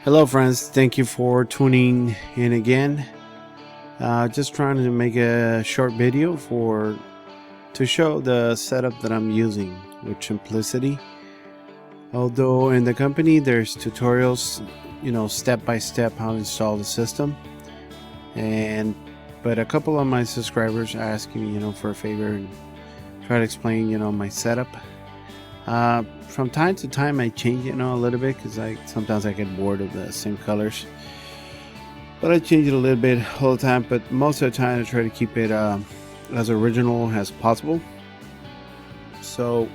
Hello friends, thank you for tuning in again. Just trying to make a short video to show the setup that I'm using with simplicity. Although in the company there's tutorials, step by step how to install the system, but a couple of my subscribers are asking me for a favor and try to explain my setup. From time to time I change it a little bit because sometimes I get bored of the same colors, but I change it a little bit all the time. But most of the time I try to keep it as original as possible. So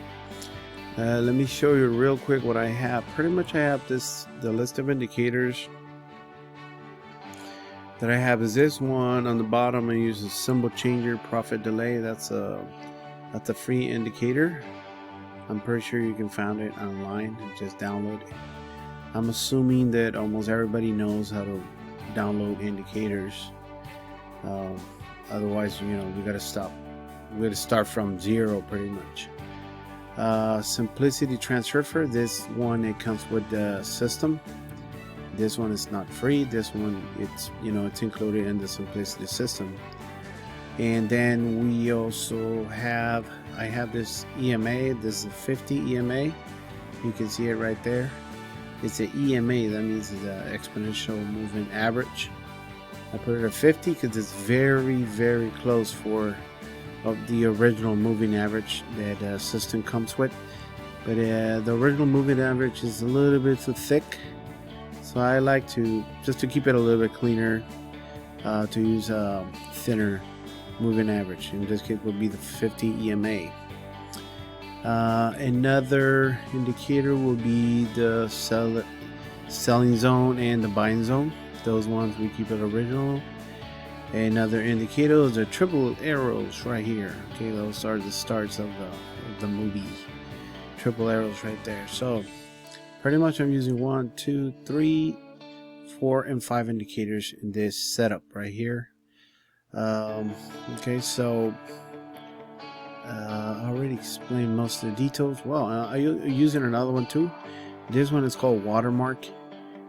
let me show you real quick what I have. Pretty much I have the list of indicators that I have is this one on the bottom. I use a symbol changer profit delay. That's a free indicator. I'm pretty sure you can find it online and just download it. I'm assuming that almost everybody knows how to download indicators. Otherwise, we gotta start from zero pretty much. Simplicity transfer. This one, it comes with the system. This one is not free. This one, it's included in the simplicity system. And then we also have, I have this EMA. This is a 50 EMA. You can see it right there. It's an EMA. That means it's an exponential moving average. I put it at 50 because it's very, very close of the original moving average that the system comes with. But the original moving average is a little bit too thick. So I like to keep it a little bit cleaner, to use a thinner moving average. In this case would be the 50 EMA. Another indicator will be the selling zone and the buying zone. Those ones we keep it original. Another indicator is the triple arrows right here. Okay, those are the starts of the movie. Triple arrows right there. So pretty much I'm using 1, 2, 3, 4, and 5 indicators in this setup right here. Okay, so I already explained most of the details. Well, I'm using another one too. This one is called Watermark,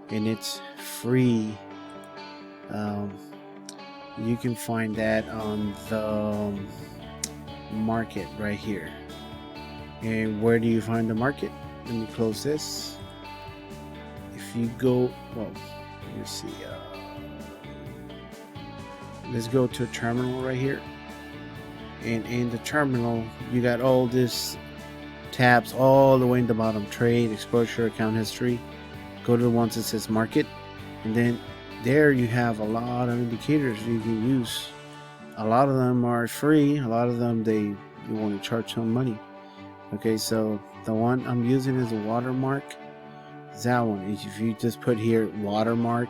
and it's free. You can find that on the market right here. And where do you find the market? Let me close this. If you go, well, let me see. Let's go to a terminal right here, and in the terminal you got all this tabs all the way in the bottom: trade, exposure, account history. Go to the ones that says market, and then there you have a lot of indicators you can use. A lot of them are free, a lot of them you want to charge some money. Okay, so the one I'm using is a Watermark. That one, if you just put here Watermark,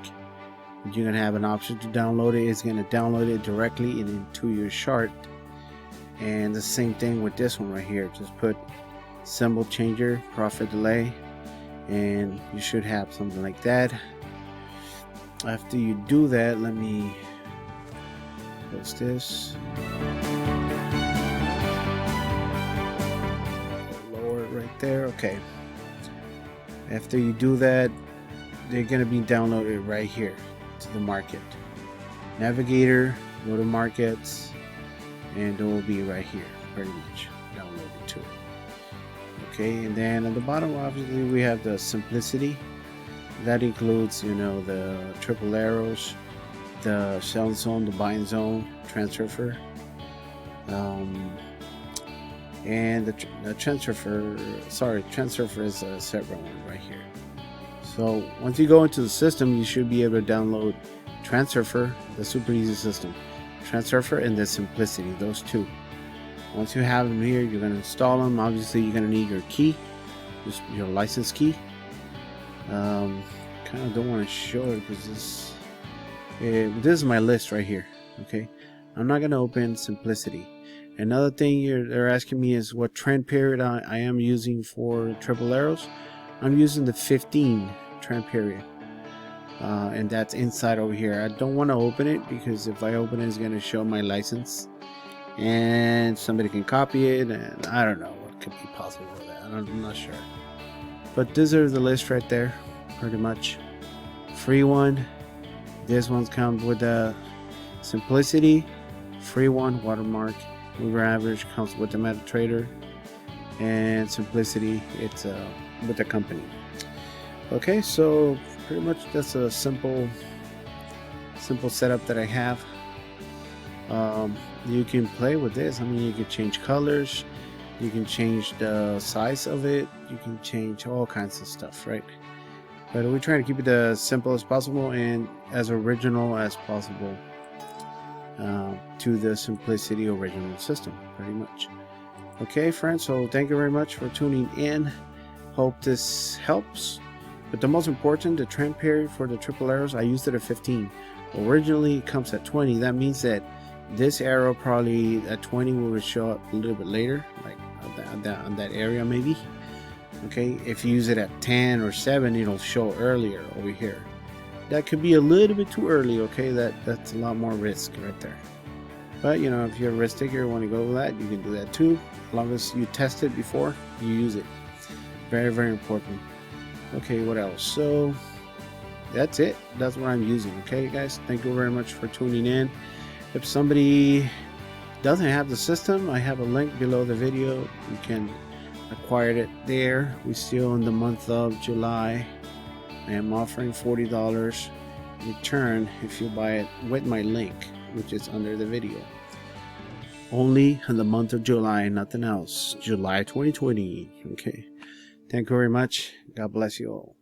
you're gonna have an option to download it. It's gonna download it directly into your chart. And the same thing with this one right here. Just put symbol changer profit delay, and you should have something like that. After you do that, let me close this. Lower it right there. Okay. After you do that, they're gonna be downloaded right here to the market. Navigator, go to markets, and it will be right here, pretty much downloaded to it. Okay, and then at the bottom, obviously, we have the simplicity. That includes, the triple arrows, the selling zone, the buying zone, transfer, and the transfer. Sorry, transfer is a separate one right here. So once you go into the system, you should be able to download transfer, the super easy system, transfer, and the simplicity. Those two. Once you have them here, you're going to install them. Obviously, you're going to need your key, just your license key. Kind of don't want to show it because this is my list right here. Okay, I'm not going to open simplicity. Another thing they're asking me is what trend period I am using for triple arrows. I'm using the 15 trend period, and that's inside over here. I don't want to open it because if I open it, it's going to show my license, and somebody can copy it, and I don't know what could be possible with that. I'm not sure. But these are the list right there, pretty much. free one. This one comes with the simplicity, free one, watermark. Moving average comes with the MetaTrader, and simplicity, it's with the company. Okay, so pretty much that's a simple setup that I have. You can play with this. I mean, you can change colors, you can change the size of it, you can change all kinds of stuff, right? But we're trying to keep it as simple as possible and as original as possible to the simplicity original system, pretty much. Okay, friends, so thank you very much for tuning in. Hope this helps. But the most important, the trend period for the triple arrows, I used it at 15. Originally, it comes at 20. That means that this arrow probably at 20 will show up a little bit later, like on that area maybe. Okay, if you use it at 10 or 7, it'll show earlier over here. That could be a little bit too early. Okay, that's a lot more risk right there. But you know, if you're a risk taker, you want to go with that, you can do that too, as long as you test it before you use it. Very, very important. Okay, what else? So that's it. That's what I'm using. Okay, guys, thank you very much for tuning in. If somebody doesn't have the system, I have a link below the video. You can acquire it there. We're still in the month of July. I am offering $40 return if you buy it with my link, which is under the video. Only in the month of July, nothing else. July 2020. Okay. Thank you very much. God bless you all.